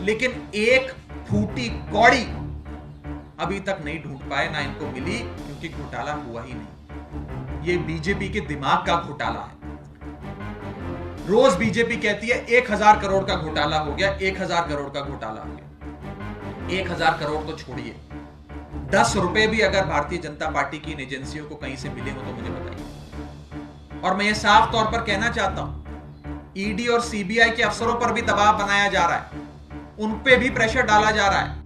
लेकिन एक फूटी कौड़ी अभी तक नहीं ढूंढ पाए, ना इनको मिली, क्योंकि घोटाला हुआ ही नहीं। ये बीजेपी के दिमाग का घोटाला है। रोज बीजेपी कहती है 1000 करोड़ का घोटाला हो गया, 1000 करोड़ का घोटाला हो गया। 1000 करोड़ तो छोड़िए, 10 रुपए भी अगर भारतीय जनता पार्टी की इन एजेंसियों को कहीं से मिले हो तो मुझे बताइए। और मैं ये साफ तौर पर कहना चाहता हूं, ईडी और सीबीआई के अफसरों पर भी दबाव बनाया जा रहा है, उन पे भी प्रेशर डाला जा रहा है।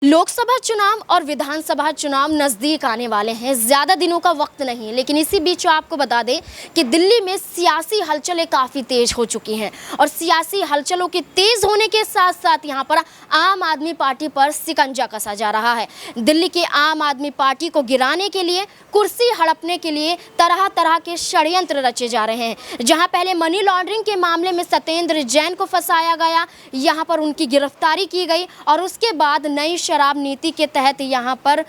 लोकसभा चुनाव और विधानसभा चुनाव नजदीक आने वाले हैं, ज्यादा दिनों का वक्त नहीं। लेकिन इसी बीच आपको बता दें कि दिल्ली में सियासी हलचलें काफी तेज हो चुकी हैं और सियासी हलचलों के तेज होने के साथ साथ यहां पर आम आदमी पार्टी पर शिकंजा कसा जा रहा है। दिल्ली के आम आदमी पार्टी को गिराने के लिए, कुर्सी हड़पने के लिए तरह तरह के षड्यंत्र रचे जा रहे हैं। जहां पहले मनी लॉन्ड्रिंग के मामले में सत्येंद्र जैन को फंसाया गया, यहां पर उनकी गिरफ्तारी की गई और उसके बाद नई शराब नीति के तहत यहां पर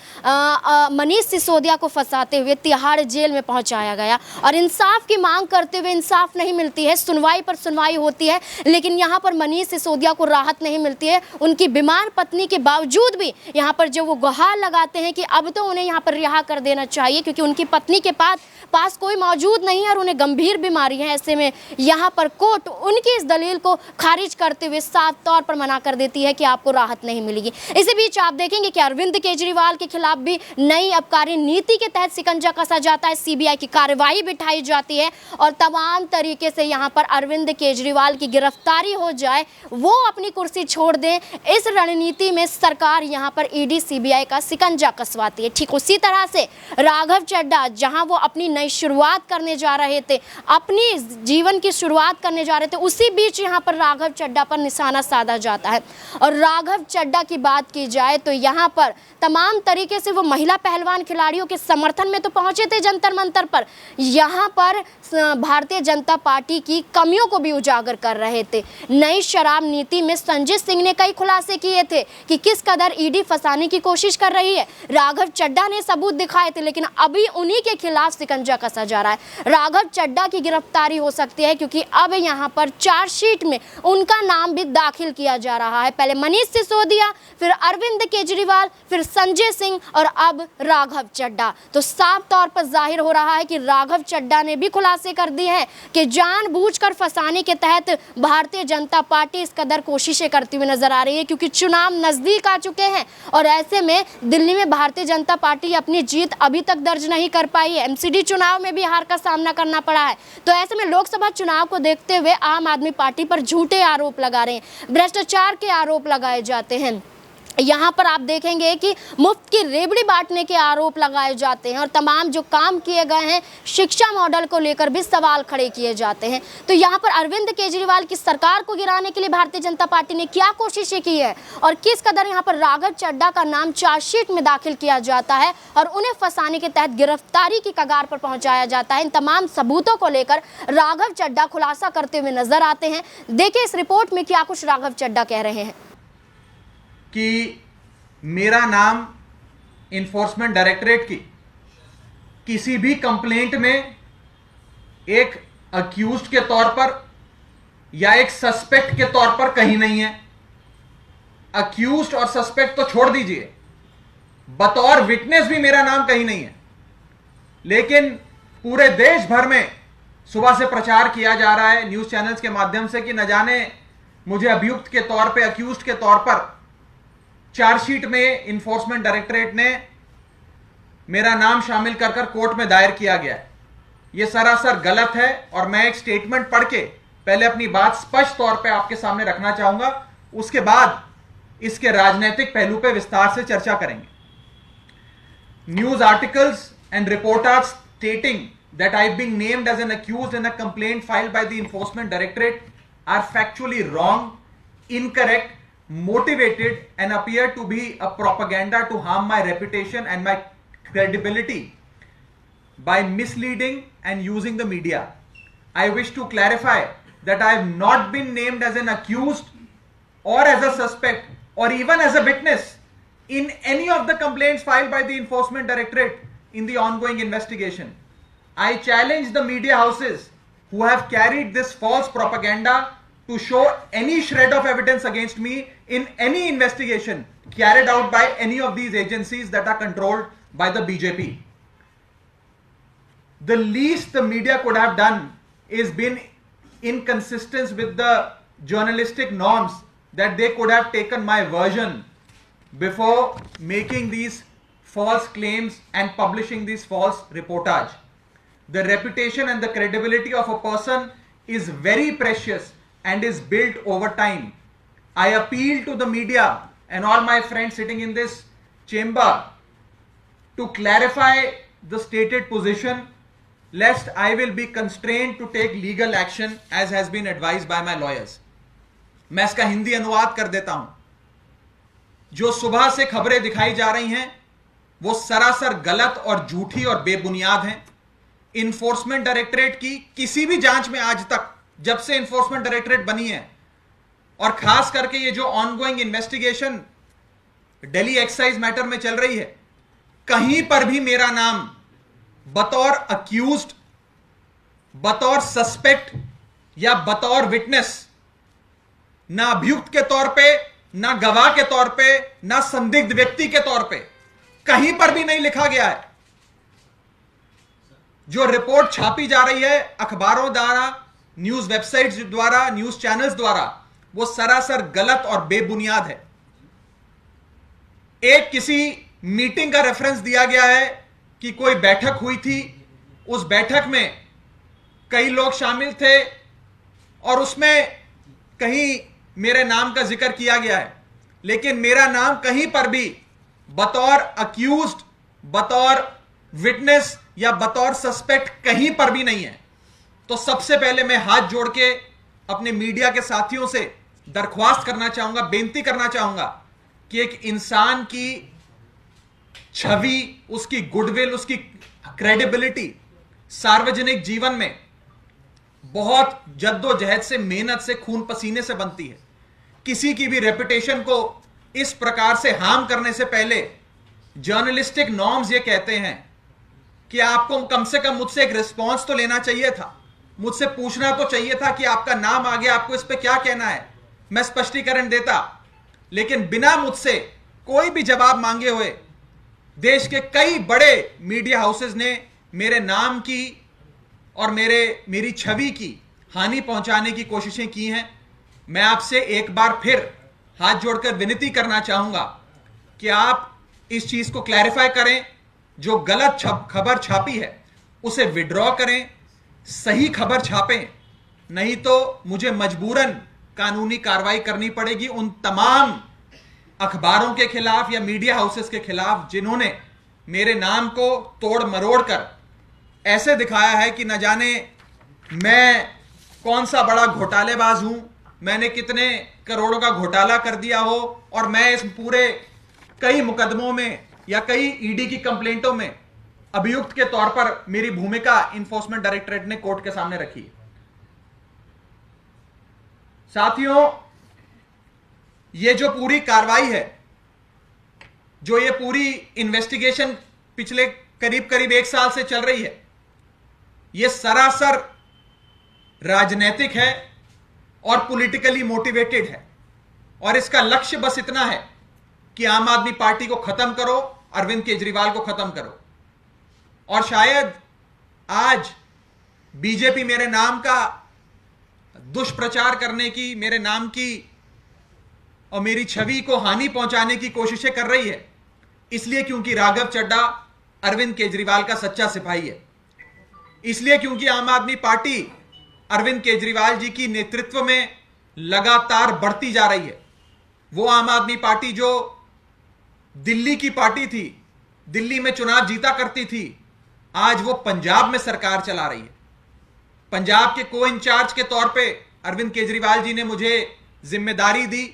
मनीष सिसोदिया को फंसाते हुए तिहाड़ जेल में पहुंचाया गया और इंसाफ की मांग करते हुए इंसाफ नहीं मिलती है। सुनवाई पर सुनवाई होती है, लेकिन यहां पर मनीष सिसोदिया को राहत नहीं मिलती है। उनकी बीमार पत्नी के बावजूद भी यहां पर जो वो गुहार लगाते हैं कि अब तो उन्हें यहां पर रिहा कर देना चाहिए, क्योंकि उनकी पत्नी के पास कोई मौजूद नहीं है और उन्हें गंभीर बीमारी है। ऐसे में यहां पर कोर्ट उनकी इस दलील को खारिज करते हुए साफ तौर पर मना कर देती है कि आपको राहत नहीं मिलेगी। इसी बीच आप देखेंगे कि अरविंद केजरीवाल के खिलाफ भी नई आबकारी नीति के तहत शिकंजा कसा जाता है, सीबीआई की कार्रवाई बिठाई जाती है और तमाम तरीके से यहां पर अरविंद केजरीवाल की गिरफ्तारी हो जाए, वो अपनी कुर्सी छोड़ दें, इस रणनीति में सरकार यहां पर ईडी सीबीआई का शिकंजा कसवाती है। ठीक उसी तरह से राघव चड्ढा, जहां वो अपनी नई शुरुआत करने जा रहे थे, अपनी जीवन की शुरुआत करने जा रहे थे, उसी बीच यहां पर राघव चड्ढा पर निशाना साधा जाता है। और राघव चड्ढा की बात की जाए तो यहाँ पर तमाम तरीके से वो महिला पहलवान खिलाड़ियों के समर्थन में तो पहुंचे थे जंतर मंतर पर, यहाँ पर भारतीय जनता पार्टी की कमियों को भी उजागर कर रहे थे। नई शराब नीति में संजय सिंह ने कई खुलासे किए थे कि किस कदर ईडी फंसाने की कोशिश कर रही है। राघव चड्ढा ने सबूत दिखाए थे, लेकिन अभी उन्हीं के खिलाफ शिकंजा कसा जा रहा है। राघव चड्ढा की गिरफ्तारी हो सकती है क्योंकि अब यहाँ पर चार्जशीट में उनका नाम भी दाखिल किया जा रहा है। पहले मनीष सिसोदिया, फिर अरविंद केजरीवाल, फिर संजय सिंह और अब राघव चड्ढा। तो साफ तौर पर जाहिर हो रहा है कि राघव चड्ढा ने भी खुलासे कर दिए हैं कि जानबूझकर फंसाने के तहत भारतीय जनता पार्टी इस कदर कोशिशें करती हुई नजर आ रही है, क्योंकि चुनाव नजदीक आ चुके हैं और ऐसे में दिल्ली में भारतीय जनता पार्टी अपनी जीत अभी तक दर्ज नहीं कर पाई है। एमसीडी चुनाव में भी हार का सामना करना पड़ा है। तो ऐसे में लोकसभा चुनाव को देखते हुए आम आदमी पार्टी पर झूठे आरोप लगा रहे हैं, भ्रष्टाचार के आरोप लगाए जाते हैं। यहाँ पर आप देखेंगे कि मुफ्त की रेवड़ी बांटने के आरोप लगाए जाते हैं और तमाम जो काम किए गए हैं शिक्षा मॉडल को लेकर भी सवाल खड़े किए जाते हैं। तो यहाँ पर अरविंद केजरीवाल की सरकार को गिराने के लिए भारतीय जनता पार्टी ने क्या कोशिशें की है और किस कदर यहाँ पर राघव चड्ढा का नाम चार्जशीट में दाखिल किया जाता है और उन्हें फंसाने के तहत गिरफ्तारी की कगार पर पहुंचाया जाता है। इन तमाम सबूतों को लेकर राघव चड्ढा खुलासा करते हुए नजर आते हैं। देखिए इस रिपोर्ट में क्या कुछ राघव चड्ढा कह रहे हैं कि मेरा नाम इन्फोर्समेंट डायरेक्टरेट की किसी भी कंप्लेंट में एक अक्यूज्ड के तौर पर या एक सस्पेक्ट के तौर पर कहीं नहीं है। अक्यूज्ड और सस्पेक्ट तो छोड़ दीजिए, बतौर विटनेस भी मेरा नाम कहीं नहीं है। लेकिन पूरे देश भर में सुबह से प्रचार किया जा रहा है न्यूज चैनल्स के माध्यम से कि न जाने मुझे अभियुक्त के तौर पे, अक्यूज्ड के तौर पर चार्जशीट में इन्फोर्समेंट डायरेक्टरेट ने मेरा नाम शामिल कर कोर्ट में दायर किया गया है। यह सरासर गलत है और मैं एक स्टेटमेंट पढ़ के पहले अपनी बात स्पष्ट तौर पे आपके सामने रखना चाहूंगा, उसके बाद इसके राजनीतिक पहलू पे विस्तार से चर्चा करेंगे। News articles and reporters स्टेटिंग that I've been named as an accused in a complaint filed by the Enforcement Directorate are factually wrong, incorrect, motivated and appear to be a propaganda to harm my reputation and my credibility by misleading and using the media. I wish to clarify that I have not been named as an accused or as a suspect or even as a witness in any of the complaints filed by the Enforcement Directorate in the ongoing investigation. I challenge the media houses who have carried this false propaganda to show any shred of evidence against me in any investigation carried out by any of these agencies that are controlled by the BJP. The least the media could have done is been inconsistent with the journalistic norms, that they could have taken my version before making these false claims and publishing these false reportage. The reputation and the credibility of a person is very precious and is built over time. I appeal to the media and all my friends sitting in this chamber to clarify the stated position, lest I will be constrained to take legal action as has been advised by my lawyers. मैं इसका हिंदी अनुवाद कर देता हूं. जो सुबह से खबरें दिखाई जा रही हैं वो सरासर गलत और झूठी और बेबुनियाद हैं. इन्फोर्समेंट डायरेक्टरेट की किसी भी जांच में आज तक, जब से इन्फोर्समेंट डायरेक्टरेट बनी है, और खास करके ये जो ongoing investigation Delhi excise matter में चल रही है, कहीं पर भी मेरा नाम बतौर अक्यूज्ड, बतौर सस्पेक्ट या बतौर विटनेस, ना अभियुक्त के तौर पे, ना गवाह के तौर पे, ना संदिग्ध व्यक्ति के तौर पे कहीं पर भी नहीं लिखा गया है. जो रिपोर्ट छापी जा रही है अखबारों द्वारा, न्यूज वेबसाइट्स द्वारा, न्यूज चैनल्स द्वारा, वो सरासर गलत और बेबुनियाद है. एक किसी मीटिंग का रेफरेंस दिया गया है कि कोई बैठक हुई थी, उस बैठक में कई लोग शामिल थे और उसमें कहीं मेरे नाम का जिक्र किया गया है, लेकिन मेरा नाम कहीं पर भी बतौर अक्यूज्ड, बतौर विटनेस या बतौर सस्पेक्ट कहीं पर भी नहीं है. तो सबसे पहले मैं हाथ जोड़ के अपने मीडिया के साथियों से दरख्वास्त करना चाहूंगा, बेनती करना चाहूंगा कि एक इंसान की छवि, उसकी गुडविल, उसकी क्रेडिबिलिटी सार्वजनिक जीवन में बहुत जद्दोजहद से, मेहनत से, खून पसीने से बनती है. किसी की भी रेपुटेशन को इस प्रकार से हार्म करने से पहले जर्नलिस्टिक नॉर्म्स ये कहते हैं कि आपको कम से कम मुझसे एक रिस्पॉन्स तो लेना चाहिए था, मुझसे पूछना तो चाहिए था कि आपका नाम आ गया, आपको इस पे क्या कहना है, मैं स्पष्टीकरण देता. लेकिन बिना मुझसे कोई भी जवाब मांगे हुए देश के कई बड़े मीडिया हाउसेस ने मेरे नाम की और मेरी छवि की हानि पहुंचाने की कोशिशें की हैं. मैं आपसे एक बार फिर हाथ जोड़कर विनती करना चाहूंगा कि आप इस चीज को क्लैरिफाई करें. जो गलत खबर छापी है उसे विड्रॉ करें, सही खबर छापें, नहीं तो मुझे मजबूरन कानूनी कार्रवाई करनी पड़ेगी उन तमाम अखबारों के खिलाफ या मीडिया हाउसेस के खिलाफ जिन्होंने मेरे नाम को तोड़ मरोड़ कर ऐसे दिखाया है कि न जाने मैं कौन सा बड़ा घोटालेबाज हूं, मैंने कितने करोड़ों का घोटाला कर दिया हो, और मैं इस पूरे कई मुकदमों में या कई ईडी की कंप्लेंटों में अभियुक्त के तौर पर मेरी भूमिका इन्फोर्समेंट डायरेक्टरेट ने कोर्ट के सामने रखी है. साथियों, ये जो पूरी कार्रवाई है, जो ये पूरी इन्वेस्टिगेशन पिछले करीब करीब 1 साल से चल रही है, ये सरासर राजनीतिक है और पॉलिटिकली मोटिवेटेड है. और इसका लक्ष्य बस इतना है कि आम आदमी पार्टी को खत्म करो, अरविंद केजरीवाल को खत्म करो. और शायद आज बीजेपी मेरे नाम का दुष्प्रचार करने की, मेरे नाम की और मेरी छवि को हानि पहुंचाने की कोशिशें कर रही है, इसलिए क्योंकि राघव चड्ढा अरविंद केजरीवाल का सच्चा सिपाही है. इसलिए क्योंकि आम आदमी पार्टी अरविंद केजरीवाल जी की नेतृत्व में लगातार बढ़ती जा रही है. वो आम आदमी पार्टी जो दिल्ली की पार्टी थी, दिल्ली में चुनाव जीता करती थी, आज वो पंजाब में सरकार चला रही है. पंजाब के को इंचार्ज के तौर पे अरविंद केजरीवाल जी ने मुझे जिम्मेदारी दी.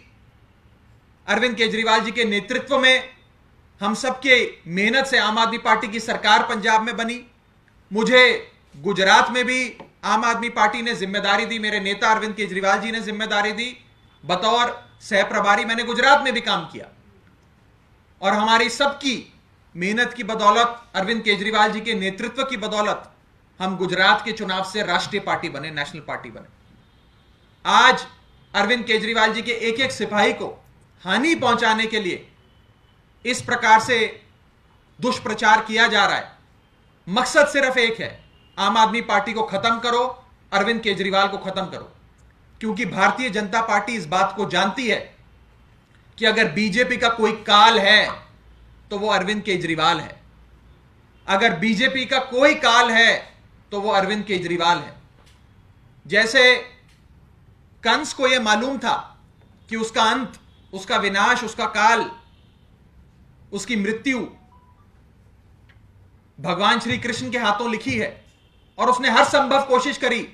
अरविंद केजरीवाल जी के नेतृत्व में हम सबके मेहनत से आम आदमी पार्टी की सरकार पंजाब में बनी. मुझे गुजरात में भी आम आदमी पार्टी ने जिम्मेदारी दी, मेरे नेता अरविंद केजरीवाल जी ने जिम्मेदारी दी. बतौर सह प्रभारी मैंने गुजरात में भी काम किया. और हमारी सबकी मेहनत की बदौलत, अरविंद केजरीवाल जी के नेतृत्व की बदौलत हम गुजरात के चुनाव से राष्ट्रीय पार्टी बने, नेशनल पार्टी बने। आज अरविंद केजरीवाल जी के एक एक सिपाही को हानि पहुंचाने के लिए इस प्रकार से दुष्प्रचार किया जा रहा है। मकसद सिर्फ एक है, आम आदमी पार्टी को खत्म करो, अरविंद केजरीवाल को खत्म करो। क्योंकि भारतीय जनता पार्टी इस बात को जानती है कि अगर बीजेपी का कोई काल है तो वो अरविंद केजरीवाल है। अगर बीजेपी का कोई काल है तो वो अरविंद केजरीवाल है। जैसे कंस को यह मालूम था कि उसका अंत, उसका विनाश, उसका काल, उसकी मृत्यु भगवान श्री कृष्ण के हाथों लिखी है और उसने हर संभव कोशिश करी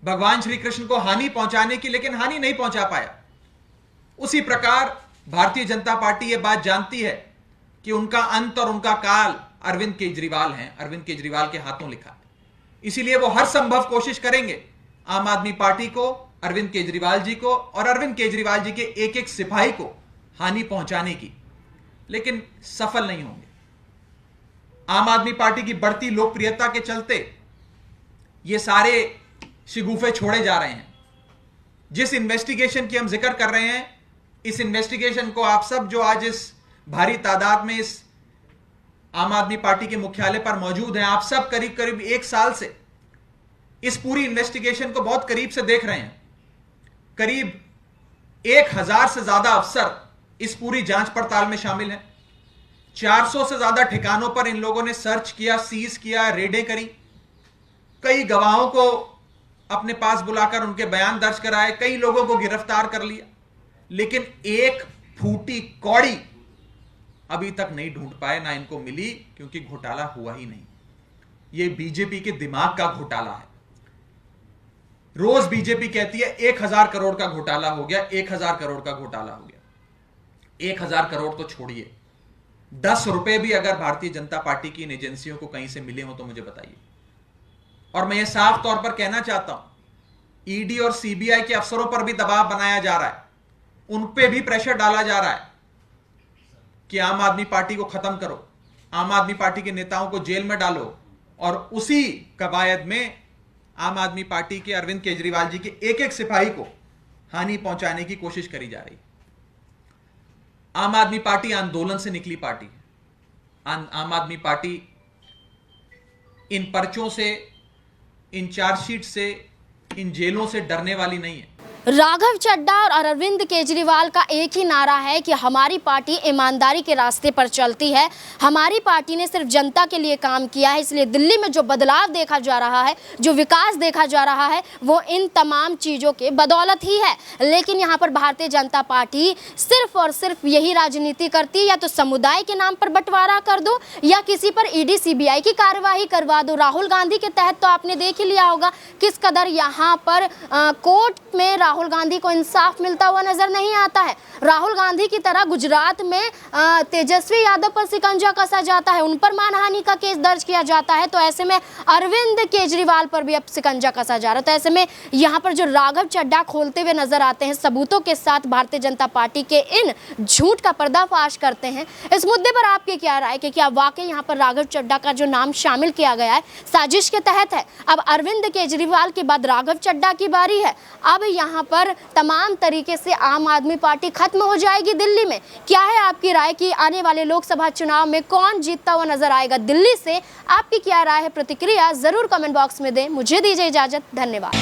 भगवान श्री कृष्ण को हानि पहुंचाने की, लेकिन हानि नहीं पहुंचा पाया। उसी प्रकार भारतीय जनता पार्टी यह बात जानती है कि उनका अंत और उनका काल अरविंद केजरीवाल हैं, अरविंद केजरीवाल के हाथों लिखा है। इसीलिए वो हर संभव कोशिश करेंगे आम आदमी पार्टी को, अरविंद केजरीवाल जी को और अरविंद केजरीवाल जी के एक एक सिपाही को हानि पहुंचाने की, लेकिन सफल नहीं होंगे। आम आदमी पार्टी की बढ़ती लोकप्रियता के चलते ये सारे शिगुफे छोड़े जा रहे हैं। जिस इन्वेस्टिगेशन की हम जिक्र कर रहे हैं, इस इन्वेस्टिगेशन को आप सब जो आज इस भारी तादाद में इस आम आदमी पार्टी के मुख्यालय पर मौजूद हैं, आप सब करीब करीब 1 साल से इस पूरी इन्वेस्टिगेशन को बहुत करीब से देख रहे हैं। करीब 1000 से ज्यादा अफसर इस पूरी जांच पड़ताल में शामिल हैं। 400 से ज्यादा ठिकानों पर इन लोगों ने सर्च किया, सीज किया, रेडें करी। कई गवाहों को अपने पास बुलाकर उनके बयान दर्ज कराए, कई लोगों को गिरफ्तार कर लिया, लेकिन एक फूटी कौड़ी अभी तक नहीं ढूंढ पाए, ना इनको मिली, क्योंकि घोटाला हुआ ही नहीं। यह बीजेपी के दिमाग का घोटाला है। रोज बीजेपी कहती है 1000 करोड़ का घोटाला हो गया, 1000 करोड़ का घोटाला हो गया। 1000 करोड़ तो छोड़िए, 10 रुपए भी अगर भारतीय जनता पार्टी की इन एजेंसियों को कहीं से मिले हो तो मुझे बताइए। और मैं ये साफ तौर पर कहना चाहता हूं, ईडी और सीबीआई के अफसरों पर भी दबाव बनाया जा रहा है, उन पे भी प्रेशर डाला जा रहा है कि आम आदमी पार्टी को खत्म करो, आम आदमी पार्टी के नेताओं को जेल में डालो। और उसी कवायद में आम आदमी पार्टी के अरविंद केजरीवाल जी के एक एक सिपाही को हानि पहुंचाने की कोशिश करी जा रही। आम आदमी पार्टी आंदोलन से निकली पार्टी है। आम आदमी पार्टी इन पर्चों से, इन चार्जशीट से, इन जेलों से डरने वाली नहीं है। राघव चड्ढा और अरविंद केजरीवाल का एक ही नारा है कि हमारी पार्टी ईमानदारी के रास्ते पर चलती है, हमारी पार्टी ने सिर्फ जनता के लिए काम किया है। इसलिए दिल्ली में जो बदलाव देखा जा रहा है, जो विकास देखा जा रहा है, वो इन तमाम चीज़ों के बदौलत ही है। लेकिन यहाँ पर भारतीय जनता पार्टी सिर्फ और सिर्फ यही राजनीति करती है, या तो समुदाय के नाम पर बंटवारा कर दो या किसी पर ईडी सीबीआई की कार्यवाही करवा दो। राहुल गांधी के तहत तो आपने देख ही लिया होगा किस कदर यहाँ पर कोर्ट में राहुल गांधी को इंसाफ मिलता हुआ नजर नहीं आता है। राहुल गांधी की तरह गुजरात में तेजस्वी यादव पर शिकंजा कसा जाता है, उन पर मानहानि का केस दर्ज किया जाता है। तो ऐसे में अरविंद केजरीवाल पर भी अब शिकंजा कसा जा रहा है। तो ऐसे में यहाँ पर जो राघव चड्ढा खोलते हुए नजर आते हैं, सबूतों के साथ भारतीय जनता पार्टी के इन झूठ का पर्दाफाश करते हैं। इस मुद्दे पर आपकी क्या राय है कि क्या वाकई यहाँ पर राघव चड्ढा का जो नाम शामिल किया गया है साजिश के तहत है? अब अरविंद केजरीवाल के बाद राघव चड्ढा की बारी है। अब यहाँ पर तमाम तरीके से आम आदमी पार्टी खत्म हो जाएगी दिल्ली में। क्या है आपकी राय कि आने वाले लोकसभा चुनाव में कौन जीतता हुआ नजर आएगा दिल्ली से? आपकी क्या राय है? प्रतिक्रिया जरूर कमेंट बॉक्स में दें। मुझे दीजिए इजाजत, धन्यवाद।